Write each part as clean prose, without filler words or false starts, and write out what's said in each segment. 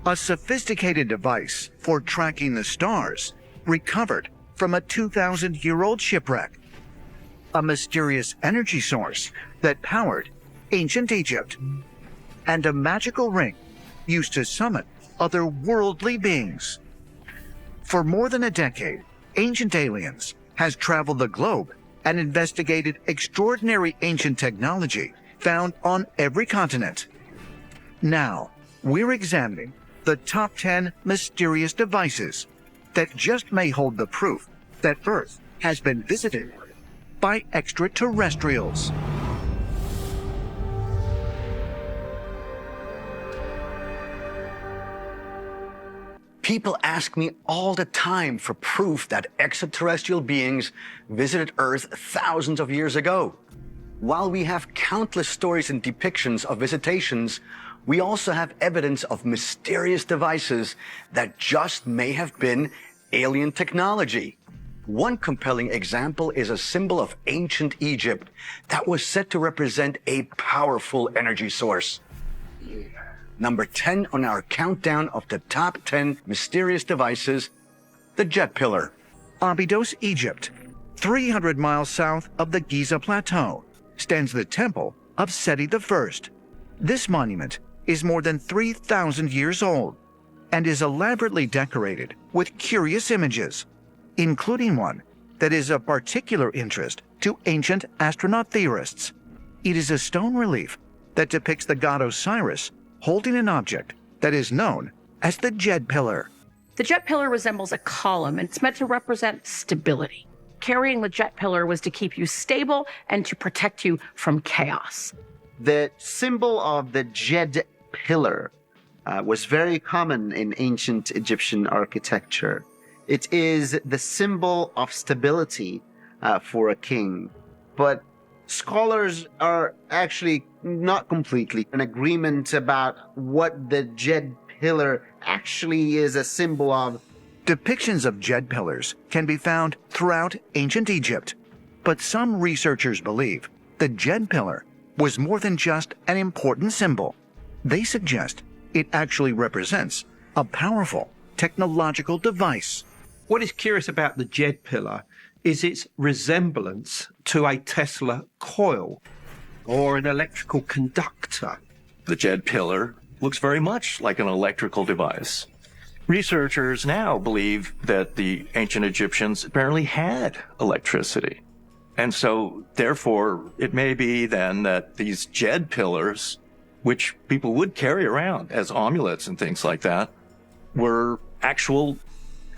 a sophisticated device for tracking the stars recovered from a 2,000-year-old shipwreck, a mysterious energy source that powered ancient Egypt, and a magical ring used to summon otherworldly beings. For more than a decade, Ancient Aliens has traveled the globe and investigated extraordinary ancient technology found on every continent. Now, we're examining the top 10 mysterious devices that just may hold the proof that Earth has been visited by extraterrestrials. People ask me all the time for proof that extraterrestrial beings visited Earth thousands of years ago. While we have countless stories and depictions of visitations, we also have evidence of mysterious devices that just may have been alien technology. One compelling example is a symbol of ancient Egypt that was said to represent a powerful energy source. Number 10 on our countdown of the top 10 mysterious devices, the jet pillar. Abydos, Egypt, 300 miles south of the Giza Plateau, stands the temple of Seti I. This monument is more than 3,000 years old and is elaborately decorated with curious images, including one that is of particular interest to ancient astronaut theorists. It is a stone relief that depicts the god Osiris holding an object that is known as the jet pillar. The jet pillar resembles a column, and it's meant to represent stability. Carrying the jet pillar was to keep you stable and to protect you from chaos. The symbol of the jet pillar was very common in ancient Egyptian architecture. It is the symbol of stability for a king. But scholars are actually not completely in agreement about what the jet pillar actually is a symbol of. Depictions of jet pillars can be found throughout ancient Egypt, but some researchers believe the jet pillar was more than just an important symbol. They suggest it actually represents a powerful technological device. What is curious about the jet pillar is its resemblance to a Tesla coil or an electrical conductor. The jet pillar looks very much like an electrical device. Researchers now believe that the ancient Egyptians apparently had electricity. And so, therefore, it may be then that these jet pillars, which people would carry around as amulets and things like that, were actual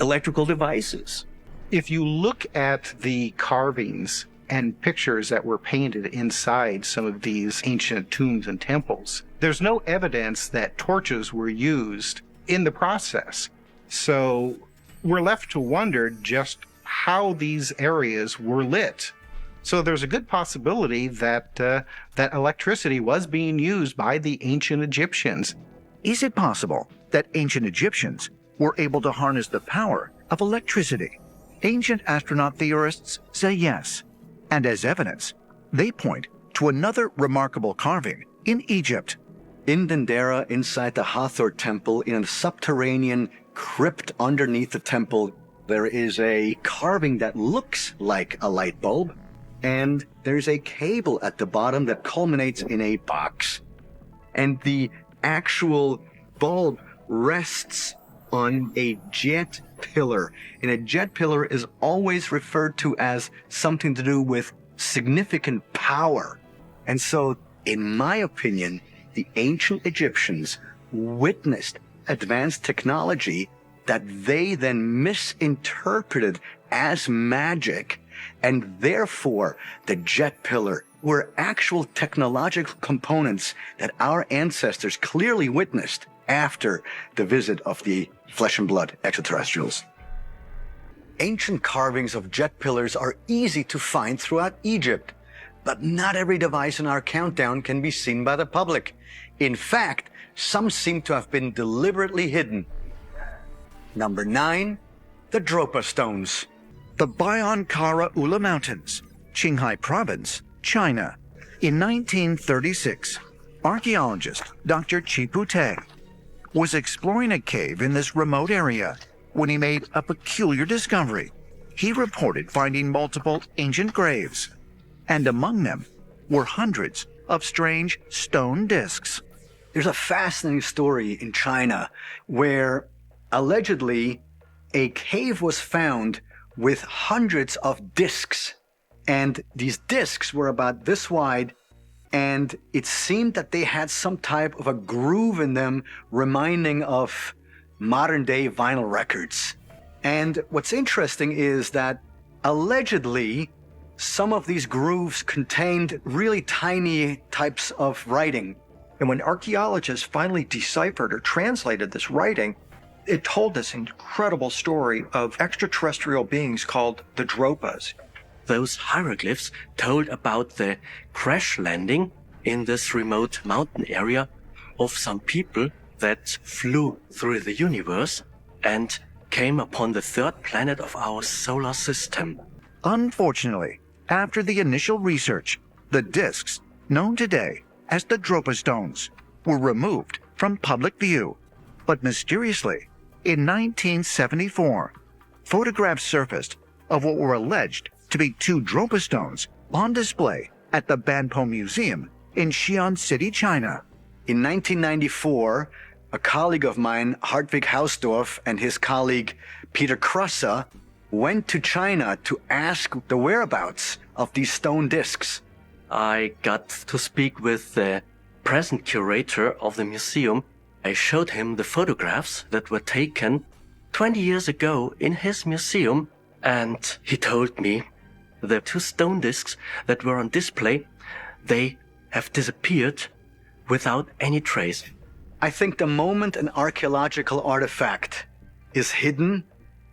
electrical devices. If you look at the carvings and pictures that were painted inside some of these ancient tombs and temples, there's no evidence that torches were used in the process. So we're left to wonder just how these areas were lit. So there's a good possibility that that electricity was being used by the ancient Egyptians. Is it possible that ancient Egyptians were able to harness the power of electricity? Ancient astronaut theorists say yes, and as evidence, they point to another remarkable carving in Egypt. In Dendera, inside the Hathor temple, in a subterranean crypt underneath the temple, there is a carving that looks like a light bulb, and there's a cable at the bottom that culminates in a box. And the actual bulb rests on a jet pillar. And a jet pillar is always referred to as something to do with significant power. And so, in my opinion, the ancient Egyptians witnessed advanced technology that they then misinterpreted as magic, and therefore the jet pillar were actual technological components that our ancestors clearly witnessed after the visit of the flesh and blood extraterrestrials. Ancient carvings of jet pillars are easy to find throughout Egypt, but not every device in our countdown can be seen by the public. In fact, some seem to have been deliberately hidden. Number 9, the Dropa stones. The Bayon-Kara Ula Mountains, Qinghai Province, China. In 1936, archaeologist Dr. Chipu Tang was exploring a cave in this remote area when he made a peculiar discovery. He reported finding multiple ancient graves, and among them were hundreds of strange stone discs. There's a fascinating story in China where allegedly a cave was found with hundreds of discs. And these discs were about this wide, and it seemed that they had some type of a groove in them reminding of modern day vinyl records. And what's interesting is that allegedly some of these grooves contained really tiny types of writing. And when archaeologists finally deciphered or translated this writing, it told this incredible story of extraterrestrial beings called the Dropas. Those hieroglyphs told about the crash landing in this remote mountain area of some people that flew through the universe and came upon the third planet of our solar system. Unfortunately, after the initial research, the discs, known today as the Dropa stones, were removed from public view. But mysteriously, in 1974, photographs surfaced of what were alleged to be 2 Dropa stones on display at the Banpo Museum in Xi'an City, China. In 1994, a colleague of mine, Hartwig Hausdorff, and his colleague Peter Krasser went to China to ask the whereabouts of these stone discs. I got to speak with the present curator of the museum. I showed him the photographs that were taken 20 years ago in his museum, and he told me the 2 stone discs that were on display, they have disappeared without any trace. I think the moment an archaeological artifact is hidden,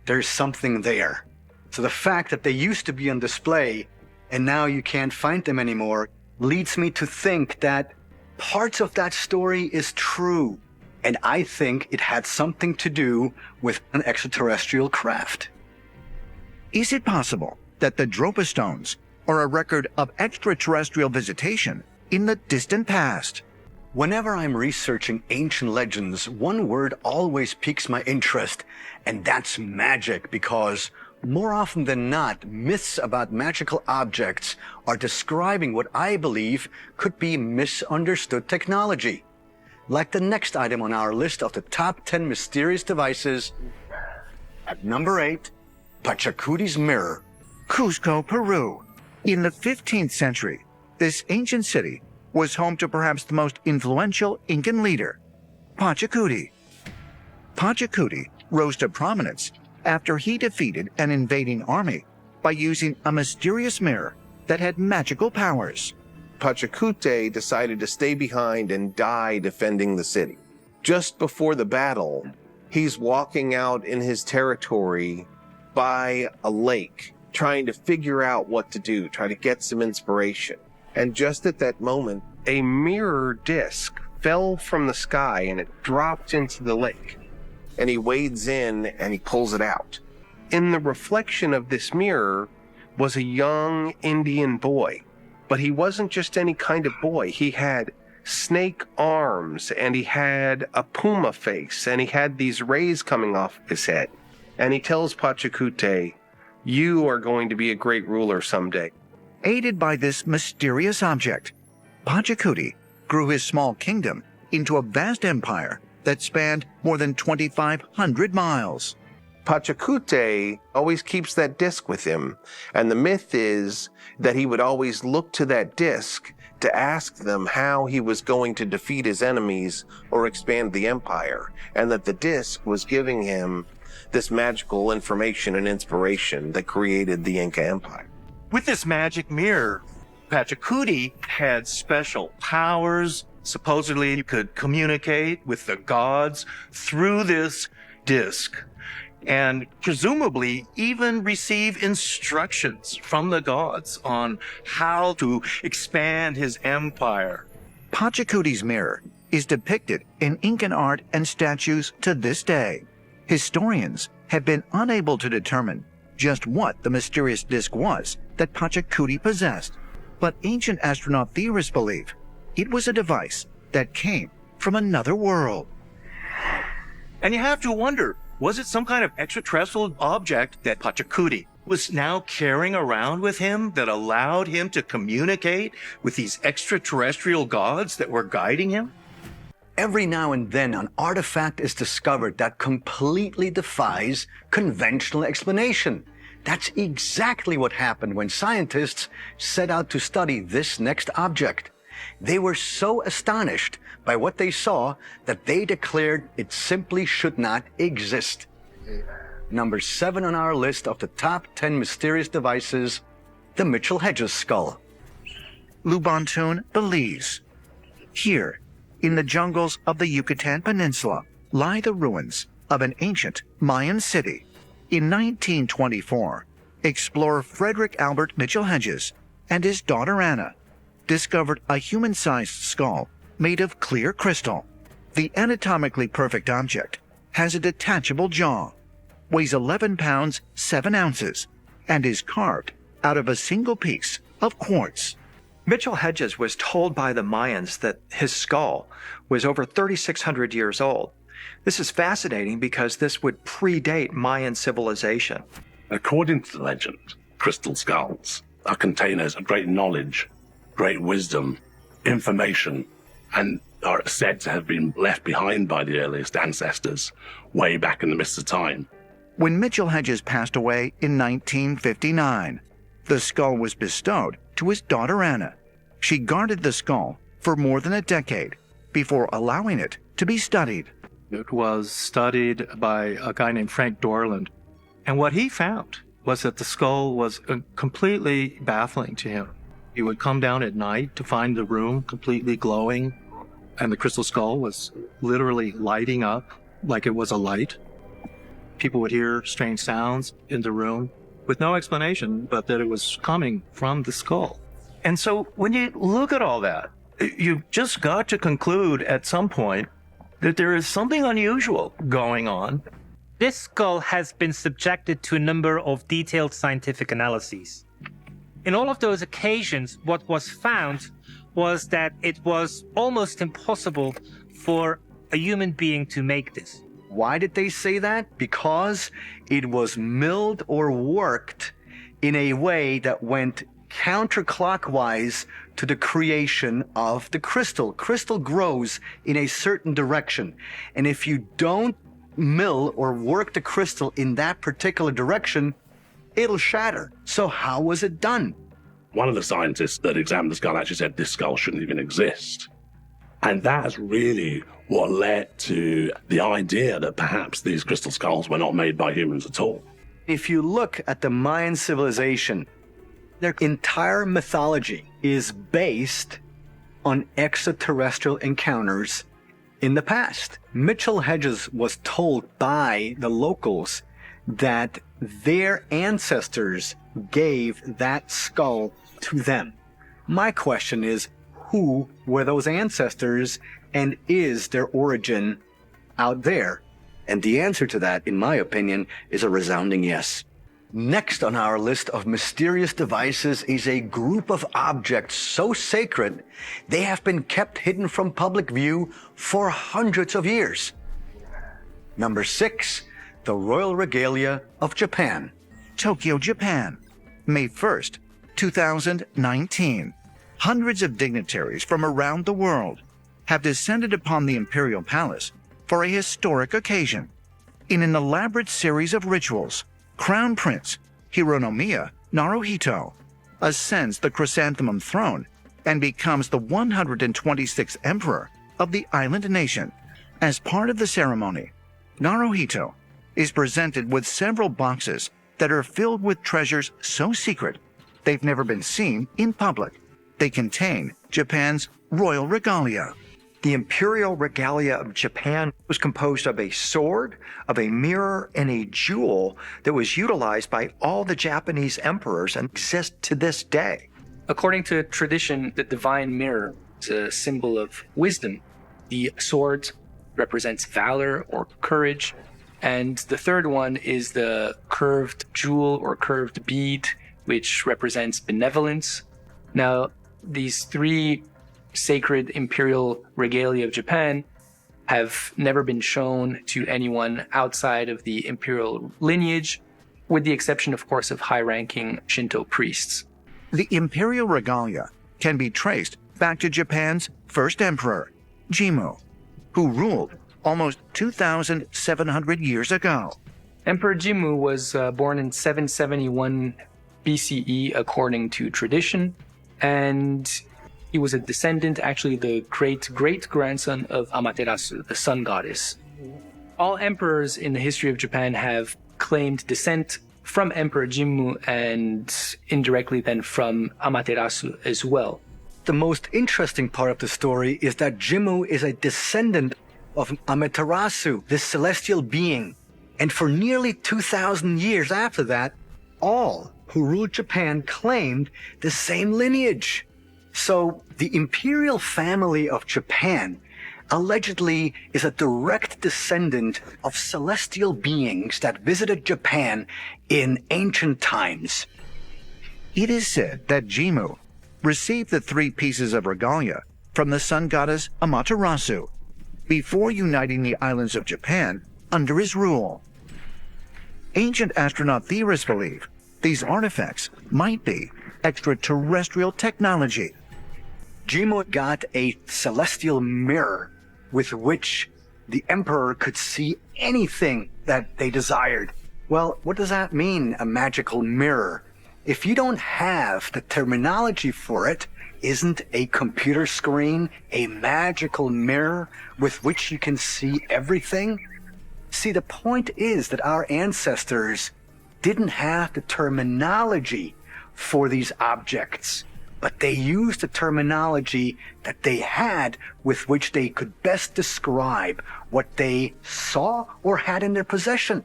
there's something there. So the fact that they used to be on display and now you can't find them anymore leads me to think that parts of that story is true. And I think it had something to do with an extraterrestrial craft. Is it possible that the Dropa stones are a record of extraterrestrial visitation in the distant past? Whenever I'm researching ancient legends, one word always piques my interest, and that's magic, because more often than not, myths about magical objects are describing what I believe could be misunderstood technology. Like the next item on our list of the top 10 mysterious devices. At number 8, Pachacuti's mirror. Cusco, Peru. In the 15th century, this ancient city was home to perhaps the most influential Incan leader, Pachacuti. Pachacuti rose to prominence after he defeated an invading army by using a mysterious mirror that had magical powers. Pachacute decided to stay behind and die defending the city. Just before the battle, he's walking out in his territory by a lake, trying to figure out what to do, trying to get some inspiration. And just at that moment, A mirror disc fell from the sky and it dropped into the lake. and he wades in and he pulls it out. In the reflection of this mirror was a young Indian boy. But he wasn't just any kind of boy. He had snake arms, and he had a puma face, and he had these rays coming off his head. And he tells Pachacute, "You are going to be a great ruler someday." Aided by this mysterious object, Pachacuti grew his small kingdom into a vast empire that spanned more than 2,500 miles. Pachacute always keeps that disc with him, and the myth is that he would always look to that disc to ask them how he was going to defeat his enemies or expand the empire, and that the disc was giving him this magical information and inspiration that created the Inca Empire. With this magic mirror, Pachacuti had special powers. Supposedly, you could communicate with the gods through this disc, and presumably even receive instructions from the gods on how to expand his empire. Pachacuti's mirror is depicted in Incan art and statues to this day. Historians have been unable to determine just what the mysterious disc was that Pachacuti possessed, but ancient astronaut theorists believe it was a device that came from another world. And you have to wonder, was it some kind of extraterrestrial object that Pachacudi was now carrying around with him that allowed him to communicate with these extraterrestrial gods that were guiding him? Every now and then, an artifact is discovered that completely defies conventional explanation. That's exactly what happened when scientists set out to study this next object. They were so astonished by what they saw that they declared it simply should not exist. Number 7 on our list of the top 10 mysterious devices, the Mitchell-Hedges skull. Lubantun, Belize. Here, in the jungles of the Yucatan Peninsula, lie the ruins of an ancient Mayan city. In 1924, explorer Frederick Albert Mitchell-Hedges and his daughter Anna discovered a human-sized skull made of clear crystal. The anatomically perfect object has a detachable jaw, weighs 11 pounds 7 ounces, and is carved out of a single piece of quartz. Mitchell-Hedges was told by the Mayans that his skull was over 3,600 years old. This is fascinating because this would predate Mayan civilization. According to the legend, crystal skulls are containers of great knowledge, great wisdom, information, and are said to have been left behind by the earliest ancestors way back in the mists of time. When Mitchell-Hedges passed away in 1959, the skull was bestowed to his daughter Anna. She guarded the skull for more than a decade before allowing it to be studied. It was studied by a guy named Frank Dorland. And what he found was that the skull was completely baffling to him. He would come down at night to find the room completely glowing, and the crystal skull was literally lighting up like it was a light. People would hear strange sounds in the room with no explanation, but that it was coming from the skull. And so when you look at all that, you've just got to conclude at some point that there is something unusual going on. This skull has been subjected to a number of detailed scientific analyses. In all of those occasions, what was found was that it was almost impossible for a human being to make this. Why did they say that? Because it was milled or worked in a way that went counterclockwise to the creation of the crystal. Crystal grows in a certain direction. And if you don't mill or work the crystal in that particular direction, it'll shatter. So how was it done? One of the scientists that examined the skull actually said this skull shouldn't even exist. And that's really what led to the idea that perhaps these crystal skulls were not made by humans at all. If you look at the Mayan civilization, their entire mythology is based on extraterrestrial encounters in the past. Mitchell-Hedges was told by the locals that their ancestors gave that skull to them. My question is, who were those ancestors, and is their origin out there? And the answer to that, in my opinion, is a resounding yes. Next on our list of mysterious devices is a group of objects so sacred they have been kept hidden from public view for hundreds of years. Number 6, the royal regalia of Japan. Tokyo, Japan, May 1st, 2019. Hundreds of dignitaries from around the world have descended upon the imperial palace for a historic occasion. In an elaborate series of rituals, Crown Prince Hironomiya Naruhito ascends the chrysanthemum throne and becomes the 126th emperor of the island nation. As part of the ceremony, Naruhito is presented with several boxes that are filled with treasures so secret they've never been seen in public. They contain Japan's royal regalia. The imperial regalia of Japan was composed of a sword, of a mirror, and a jewel that was utilized by all the Japanese emperors and exists to this day. According to tradition, the divine mirror is a symbol of wisdom. The sword represents valor or courage. And the third one is the curved jewel or curved bead, which represents benevolence. Now, these three sacred imperial regalia of Japan have never been shown to anyone outside of the imperial lineage, with the exception, of course, of high-ranking Shinto priests. The imperial regalia can be traced back to Japan's first emperor, Jimmu, who ruled almost 2,700 years ago. Emperor Jimmu was born in 771 BCE according to tradition, and he was a descendant, actually the great-great-grandson of Amaterasu, the sun goddess. All emperors in the history of Japan have claimed descent from Emperor Jimmu and indirectly then from Amaterasu as well. The most interesting part of the story is that Jimmu is a descendant of Amaterasu, this celestial being. And for nearly 2,000 years after that, all who ruled Japan claimed the same lineage. So the imperial family of Japan allegedly is a direct descendant of celestial beings that visited Japan in ancient times. It is said that Jimmu received the 3 pieces of regalia from the sun goddess Amaterasu before uniting the islands of Japan under his rule. Ancient astronaut theorists believe these artifacts might be extraterrestrial technology. Jimmu got a celestial mirror with which the emperor could see anything that they desired. Well, what does that mean, a magical mirror? If you don't have the terminology for it, isn't a computer screen a magical mirror with which you can see everything? See, the point is that our ancestors didn't have the terminology for these objects, but they used the terminology that they had with which they could best describe what they saw or had in their possession.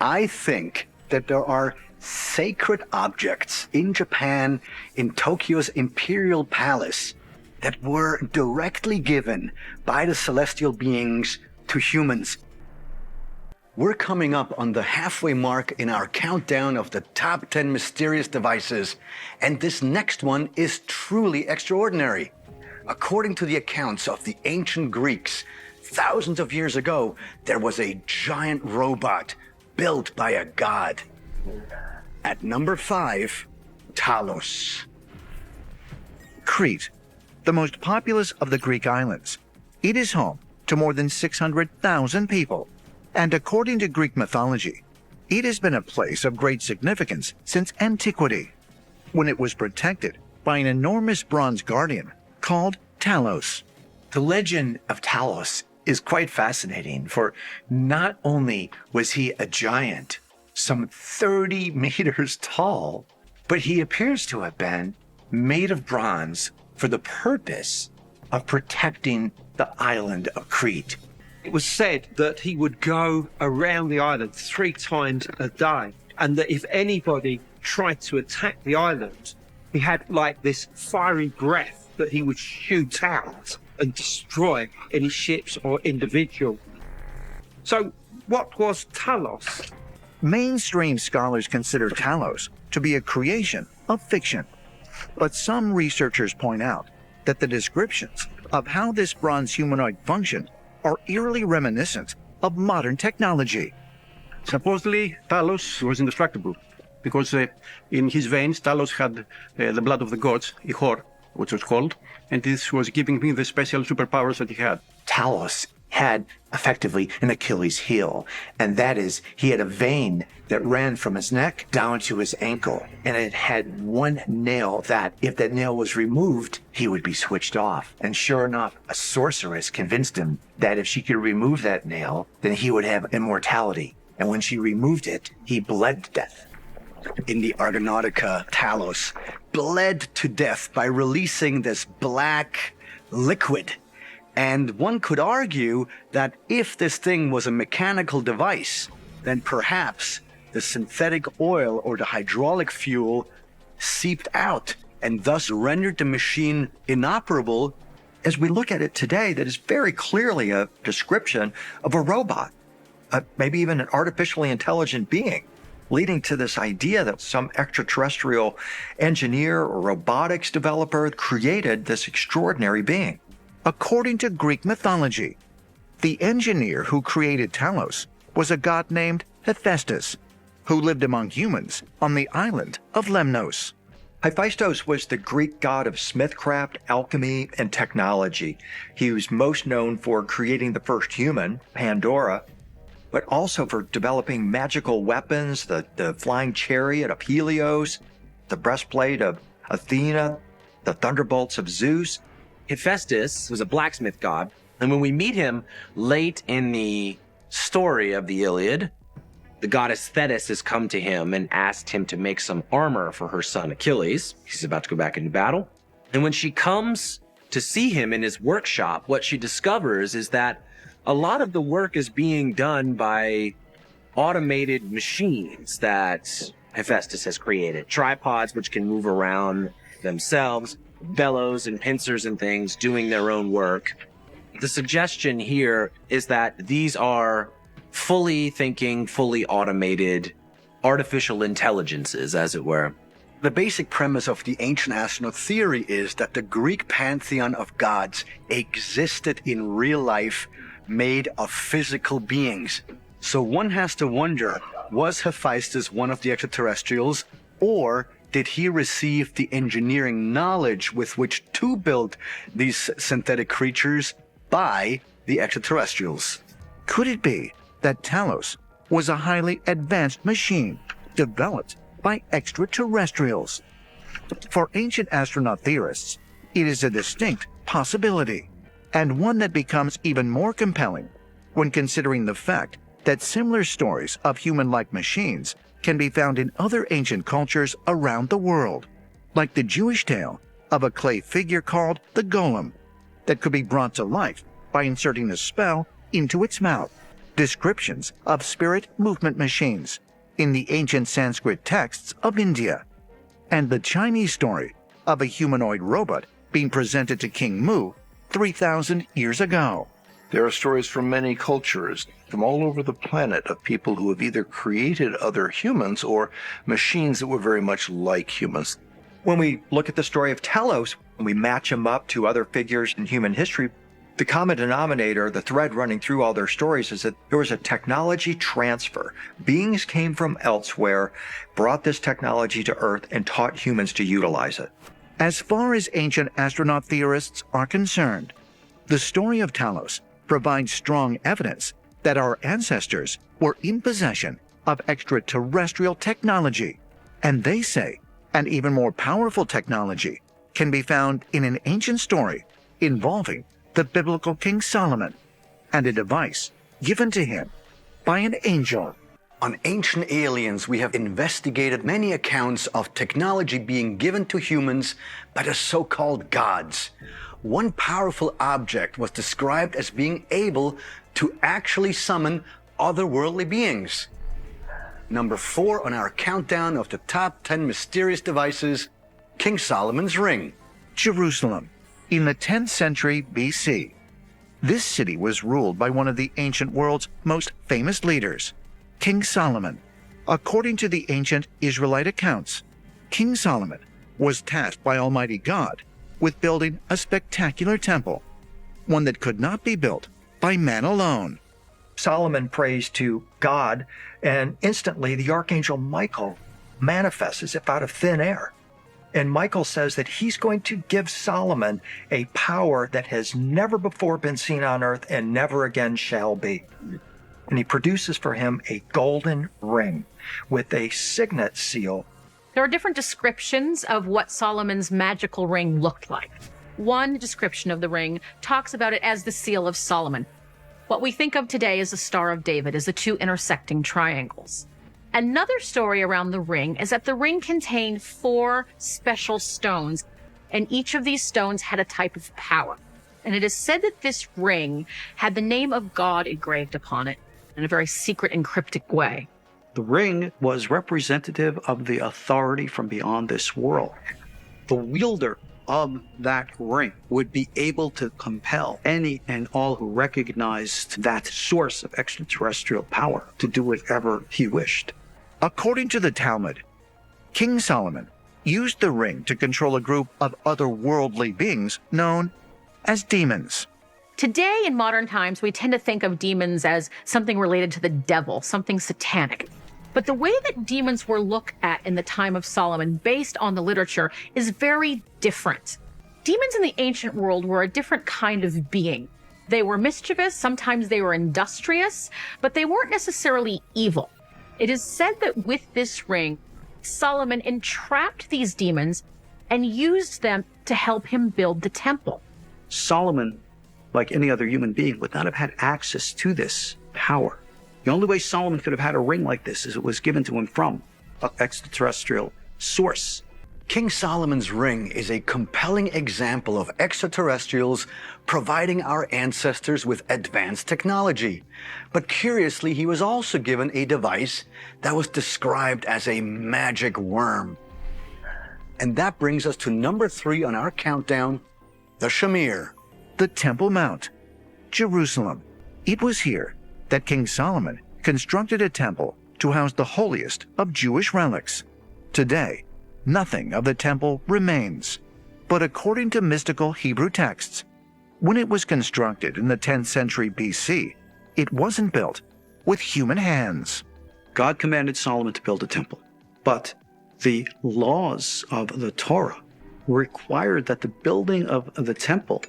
I think that there are sacred objects in Japan, in Tokyo's imperial palace, that were directly given by the celestial beings to humans. We're coming up on the halfway mark in our countdown of the top 10 mysterious devices, and this next one is truly extraordinary. According to the accounts of the ancient Greeks, thousands of years ago, there was a giant robot built by a god. At number 5, Talos. Crete, the most populous of the Greek islands. It is home to more than 600,000 people. And according to Greek mythology, it has been a place of great significance since antiquity, when it was protected by an enormous bronze guardian called Talos. The legend of Talos is quite fascinating, for not only was he a giant, some 30 meters tall, but he appears to have been made of bronze for the purpose of protecting the island of Crete. It was said that he would go around the island 3 times a day, and that if anybody tried to attack the island, he had like this fiery breath that he would shoot out and destroy any ships or individual. So what was Talos? Mainstream scholars consider Talos to be a creation of fiction, but some researchers point out that the descriptions of how this bronze humanoid functioned are eerily reminiscent of modern technology. Supposedly, Talos was indestructible because in his veins, Talos had the blood of the gods, Ihor, which was called, and this was giving him the special superpowers that he had. Talos had effectively an Achilles heel, and that is, he had a vein that ran from his neck down to his ankle, and it had one nail that, if that nail was removed, he would be switched off. And sure enough, a sorceress convinced him that if she could remove that nail, then he would have immortality. And when she removed it, he bled to death. In the Argonautica, Talos bled to death by releasing this black liquid. And one could argue that if this thing was a mechanical device, then perhaps the synthetic oil or the hydraulic fuel seeped out and thus rendered the machine inoperable. As we look at it today, that is very clearly a description of a robot, maybe even an artificially intelligent being, leading to this idea that some extraterrestrial engineer or robotics developer created this extraordinary being. According to Greek mythology, The engineer who created Talos was a god named Hephaestus, who lived among humans on the island of Lemnos. Hephaestus was the Greek god of smithcraft, alchemy, and technology. He was most known for creating the first human, Pandora, but also for developing magical weapons, the flying chariot of Helios, the breastplate of Athena, the thunderbolts of Zeus. Hephaestus was a blacksmith god, and when we meet him late in the story of the Iliad, the goddess Thetis has come to him and asked him to make some armor for her son Achilles. He's about to go back into battle. And when she comes to see him in his workshop, what she discovers is that a lot of the work is being done by automated machines that Hephaestus has created. Tripods which can move around themselves, bellows and pincers and things doing their own work. The suggestion here is that these are fully thinking, fully automated artificial intelligences, as it were. The basic premise of the ancient astronaut theory is that the Greek pantheon of gods existed in real life, made of physical beings. So one has to wonder, was Hephaestus one of the extraterrestrials, or did he receive the engineering knowledge with which to build these synthetic creatures by the extraterrestrials? Could it be that Talos was a highly advanced machine developed by extraterrestrials? For ancient astronaut theorists, it is a distinct possibility, and one that becomes even more compelling when considering the fact that similar stories of human-like machines can be found in other ancient cultures around the world, like the Jewish tale of a clay figure called the golem that could be brought to life by inserting a spell into its mouth. Descriptions of spirit movement machines in the ancient Sanskrit texts of India, and the Chinese story of a humanoid robot being presented to King Mu 3,000 years ago. There are stories from many cultures, from all over the planet, of people who have either created other humans or machines that were very much like humans. When we look at the story of Talos, and we match him up to other figures in human history, the common denominator, the thread running through all their stories, is that there was a technology transfer. Beings came from elsewhere, brought this technology to Earth, and taught humans to utilize it. As far as ancient astronaut theorists are concerned, the story of Talos provides strong evidence that our ancestors were in possession of extraterrestrial technology, and they say an even more powerful technology can be found in an ancient story involving the biblical King Solomon and a device given to him by an angel. On Ancient Aliens, we have investigated many accounts of technology being given to humans by the so-called gods. One powerful object was described as being able to actually summon otherworldly beings. Number 4 on our countdown of the top 10 mysterious devices, King Solomon's Ring. Jerusalem, in the 10th century BC. This city was ruled by one of the ancient world's most famous leaders, King Solomon. According to the ancient Israelite accounts, King Solomon was tasked by Almighty God with building a spectacular temple, one that could not be built by man alone. Solomon prays to God, and instantly the archangel Michael manifests as if out of thin air. And Michael says that he's going to give Solomon a power that has never before been seen on earth and never again shall be. And he produces for him a golden ring with a signet seal. There are different descriptions of what Solomon's magical ring looked like. One description of the ring talks about it as the seal of Solomon. What we think of today as the Star of David is the two intersecting triangles. Another story around the ring is that the ring contained 4 special stones, and each of these stones had a type of power. And it is said that this ring had the name of God engraved upon it in a very secret and cryptic way. The ring was representative of the authority from beyond this world. The wielder of that ring would be able to compel any and all who recognized that source of extraterrestrial power to do whatever he wished. According to the Talmud, King Solomon used the ring to control a group of otherworldly beings known as demons. Today, in modern times, we tend to think of demons as something related to the devil, something satanic. But the way that demons were looked at in the time of Solomon, based on the literature, is very different. Demons in the ancient world were a different kind of being. They were mischievous, sometimes they were industrious, but they weren't necessarily evil. It is said that with this ring, Solomon entrapped these demons and used them to help him build the temple. Solomon, like any other human being, would not have had access to this power. The only way Solomon could have had a ring like this is it was given to him from an extraterrestrial source. King Solomon's ring is a compelling example of extraterrestrials providing our ancestors with advanced technology. But curiously, he was also given a device that was described as a magic worm. And that brings us to number 3 on our countdown, the Shamir. The Temple Mount, Jerusalem. It was here that King Solomon constructed a temple to house the holiest of Jewish relics. Today, nothing of the temple remains. But according to mystical Hebrew texts, when it was constructed in the 10th century BC, it wasn't built with human hands. God commanded Solomon to build a temple, but the laws of the Torah required that the building of the temple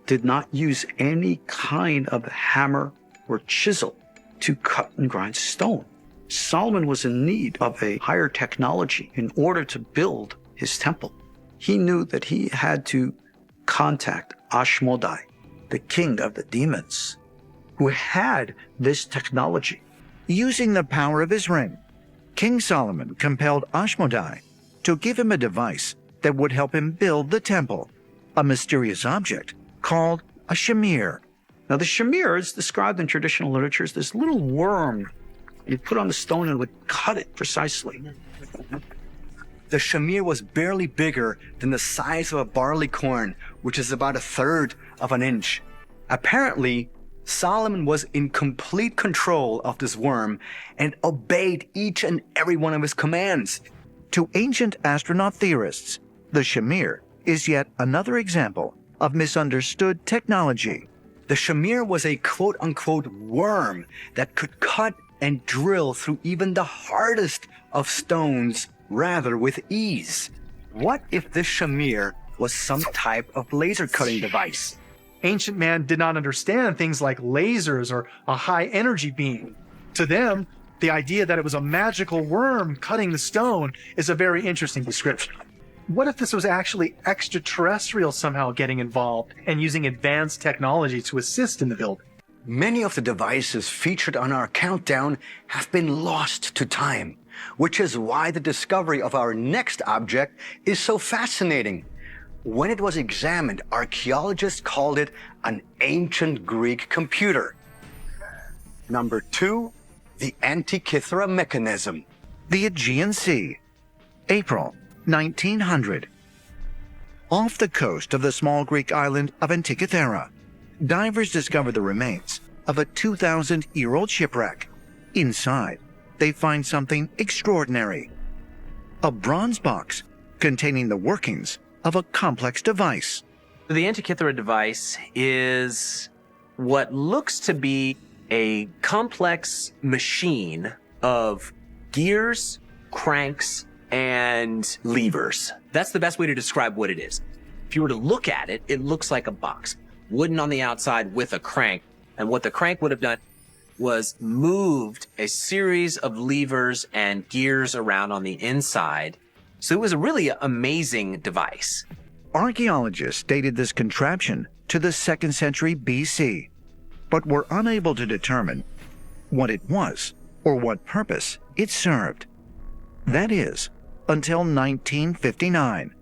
did not use any kind of hammer or chisel to cut and grind stone. Solomon was in need of a higher technology in order to build his temple. He knew that he had to contact Ashmodai, the king of the demons, who had this technology. Using the power of his ring, King Solomon compelled Ashmodai to give him a device that would help him build the temple, a mysterious object called a shamir. Now, the shamir is described in traditional literature as this little worm you put on the stone and would cut it precisely. The shamir was barely bigger than the size of a barley corn, which is about 1/3 of an inch. Apparently, Solomon was in complete control of this worm and obeyed each and every one of his commands. To ancient astronaut theorists, the shamir is yet another example of misunderstood technology. The shamir was a quote-unquote worm that could cut and drill through even the hardest of stones rather with ease. What if this shamir was some type of laser cutting device? Ancient man did not understand things like lasers or a high energy beam. To them, the idea that it was a magical worm cutting the stone is a very interesting description. What if this was actually extraterrestrial somehow getting involved and using advanced technology to assist in the building? Many of the devices featured on our countdown have been lost to time, which is why the discovery of our next object is so fascinating. When it was examined, archaeologists called it an ancient Greek computer. Number 2, the Antikythera mechanism. The Aegean Sea, April 1900. Off the coast of the small Greek island of Antikythera, divers discover the remains of a 2,000-year-old shipwreck. Inside, they find something extraordinary. A bronze box containing the workings of a complex device. The Antikythera device is what looks to be a complex machine of gears, cranks, and levers. That's the best way to describe what it is. If you were to look at it, it looks like a box, wooden on the outside with a crank. And what the crank would have done was moved a series of levers and gears around on the inside. So it was a really amazing device. Archaeologists dated this contraption to the 2nd century BC, but were unable to determine what it was or what purpose it served. That is, until 1959,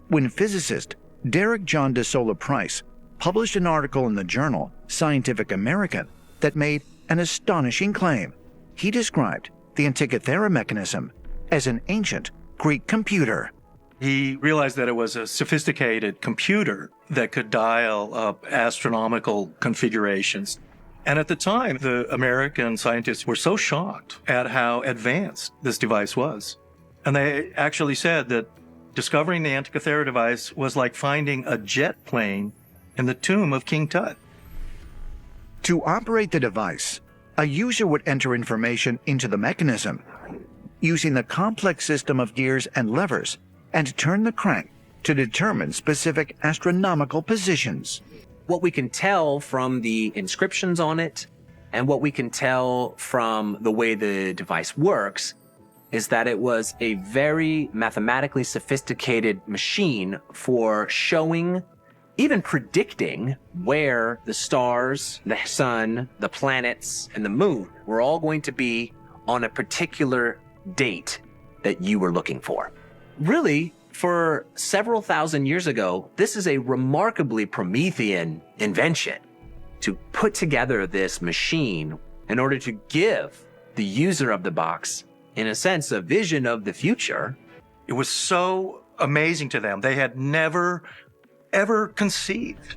when physicist Derek John DeSola Price published an article in the journal Scientific American that made an astonishing claim. He described the Antikythera mechanism as an ancient Greek computer. He realized that it was a sophisticated computer that could dial up astronomical configurations. And at the time, the American scientists were so shocked at how advanced this device was. And they actually said that discovering the Antikythera device was like finding a jet plane in the tomb of King Tut. To operate the device, a user would enter information into the mechanism, using the complex system of gears and levers, and turn the crank to determine specific astronomical positions. What we can tell from the inscriptions on it, and what we can tell from the way the device works, is that it was a very mathematically sophisticated machine for showing, even predicting, where the stars, the sun, the planets, and the moon were all going to be on a particular date that you were looking for. Really, for several thousand years ago, this is a remarkably Promethean invention to put together this machine in order to give the user of the box, in a sense, a vision of the future. It was so amazing to them. They had never, ever conceived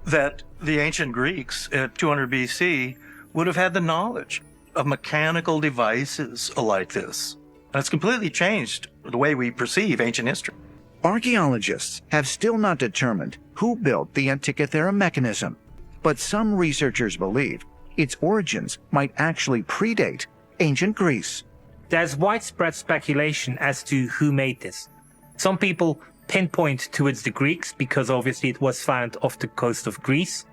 that the ancient Greeks at 200 BC would have had the knowledge of mechanical devices like this. And it's completely changed the way we perceive ancient history. Archaeologists have still not determined who built the Antikythera mechanism, but some researchers believe its origins might actually predate ancient Greece. There's widespread speculation as to who made this. Some people pinpoint towards the Greeks because obviously it was found off the coast of Greece.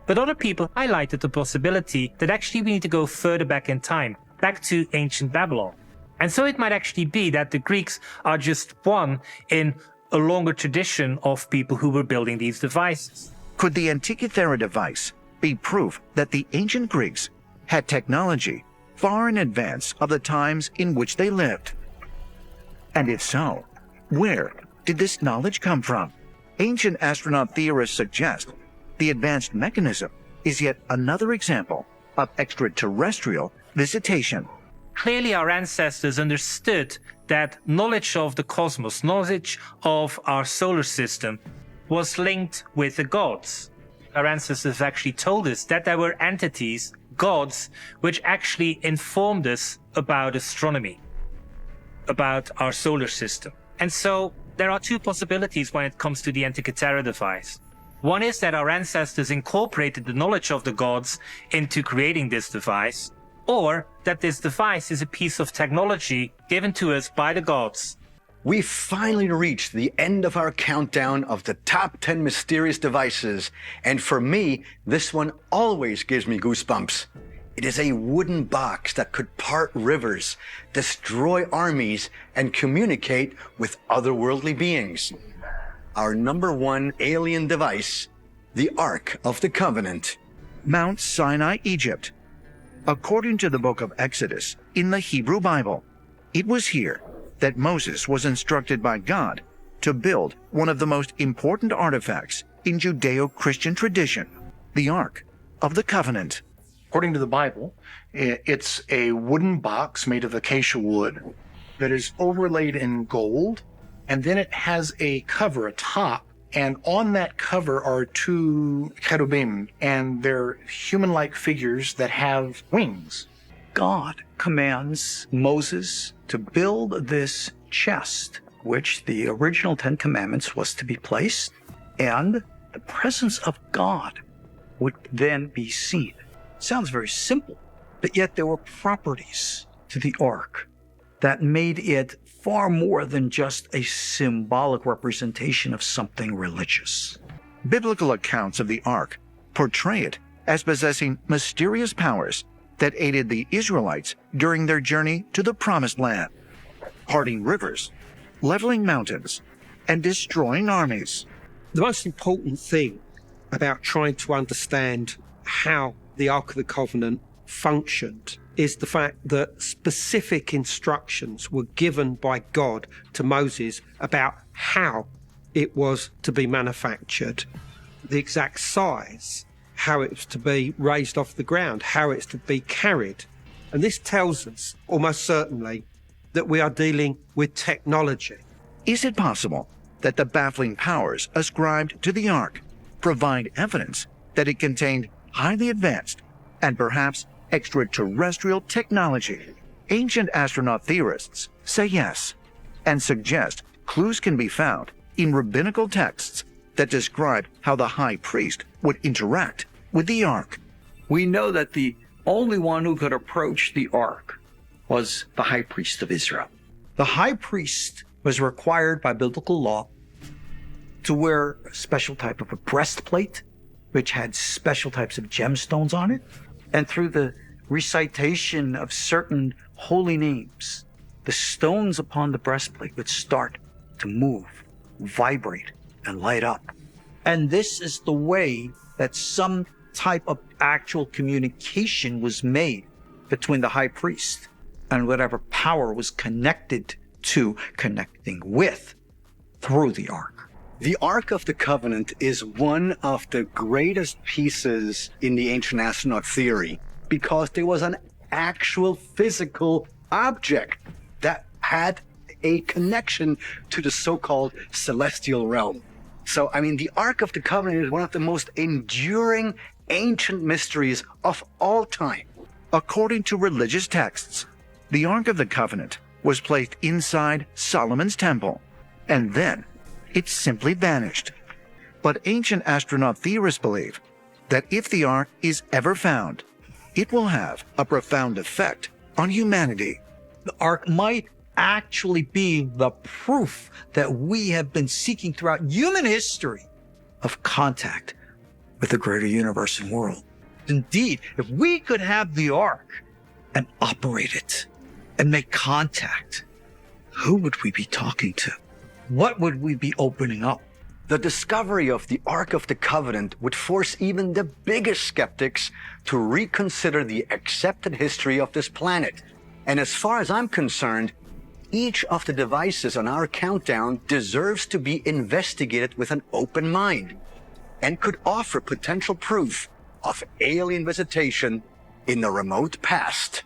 But other people highlighted the possibility that actually we need to go further back in time, back to ancient Babylon. And so it might actually be that the Greeks are just one in a longer tradition of people who were building these devices. Could the Antikythera device be proof that the ancient Greeks had technology far in advance of the times in which they lived? And if so, where did this knowledge come from? Ancient astronaut theorists suggest the advanced mechanism is yet another example of extraterrestrial visitation. Clearly, our ancestors understood that knowledge of the cosmos, knowledge of our solar system, was linked with the gods. Our ancestors actually told us that there were entities, gods, which actually informed us about astronomy, about our solar system. And so there are two possibilities when it comes to the Antikythera device. One is that our ancestors incorporated the knowledge of the gods into creating this device, or that this device is a piece of technology given to us by the gods. We've finally reached the end of our countdown of the top 10 mysterious devices, and for me, this one always gives me goosebumps. It is a wooden box that could part rivers, destroy armies, and communicate with otherworldly beings. Our number one alien device, the Ark of the Covenant. Mount Sinai, Egypt. According to the book of Exodus in the Hebrew Bible, it was here that Moses was instructed by God to build one of the most important artifacts in Judeo-Christian tradition, the Ark of the Covenant. According to the Bible, it's a wooden box made of acacia wood that is overlaid in gold, and then it has a cover, a top, and on that cover are two cherubim, and they're human-like figures that have wings. God commands Moses to build this chest, which the original 10 Commandments was to be placed, and the presence of God would then be seen. Sounds very simple, but yet there were properties to the ark that made it far more than just a symbolic representation of something religious. Biblical accounts of the Ark portray it as possessing mysterious powers that aided the Israelites during their journey to the Promised Land, parting rivers, leveling mountains, and destroying armies. The most important thing about trying to understand how the Ark of the Covenant functioned is the fact that specific instructions were given by God to Moses about how it was to be manufactured, the exact size, how it was to be raised off the ground, how it's to be carried. And this tells us almost certainly that we are dealing with technology. Is it possible that the baffling powers ascribed to the Ark provide evidence that it contained highly advanced and perhaps extraterrestrial technology? Ancient astronaut theorists say yes, and suggest clues can be found in rabbinical texts that describe how the high priest would interact with the Ark. We know that the only one who could approach the ark was the high priest of Israel. The high priest was required by biblical law to wear a special type of a breastplate, which had special types of gemstones on it. And through the recitation of certain holy names, the stones upon the breastplate would start to move, vibrate, and light up. And this is the way that some type of actual communication was made between the high priest and whatever power was connected to, connecting with, through the ark. The Ark of the Covenant is one of the greatest pieces in the ancient astronaut theory because there was an actual physical object that had a connection to the so-called celestial realm. So, I mean, the Ark of the Covenant is one of the most enduring ancient mysteries of all time. According to religious texts, the Ark of the Covenant was placed inside Solomon's temple, and then it simply vanished. But ancient astronaut theorists believe that if the Ark is ever found, it will have a profound effect on humanity. The ark might actually be the proof that we have been seeking throughout human history of contact with the greater universe and world. Indeed, if we could have the ark and operate it and make contact, who would we be talking to? What would we be opening up? The discovery of the Ark of the Covenant would force even the biggest skeptics to reconsider the accepted history of this planet. And as far as I'm concerned, each of the devices on our countdown deserves to be investigated with an open mind and could offer potential proof of alien visitation in the remote past.